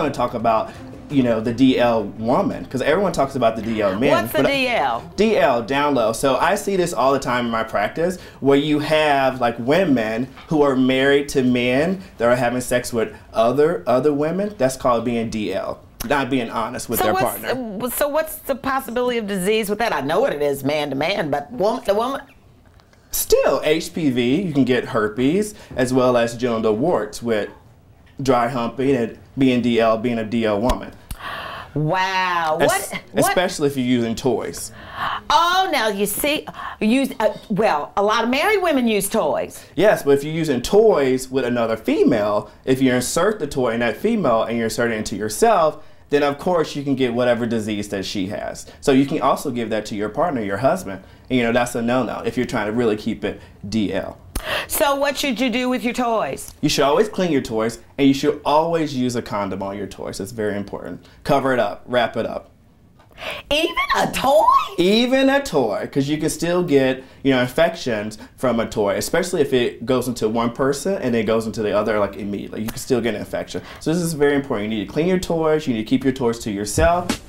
want to talk about, you know, the DL woman, because everyone talks about the DL men. What's the DL? DL, down low. So I see this all the time in my practice, where you have like women who are married to men that are having sex with other women. That's called being DL, not being honest with their partner. So what's the possibility of disease with that? I know what it is, man to man, but woman to woman. Still, HPV, you can get herpes, as well as genital warts with dry humping and being DL, being a DL woman. Wow. Especially if you're using toys. Oh, now you see, well, a lot of married women use toys. Yes, but if you're using toys with another female, if you insert the toy in that female and you insert it into yourself, then of course you can get whatever disease that she has. So you can also give that to your partner, your husband. And, you know, that's a no-no if you're trying to really keep it DL. So what should you do with your toys? You should always clean your toys, and you should always use a condom on your toys. It's very important. Cover it up, wrap it up. Even a toy? Even a toy, because you can still get, you know, infections from a toy, especially if it goes into one person and then goes into the other like immediately. You can still get an infection. So this is very important. You need to clean your toys. You need to keep your toys to yourself.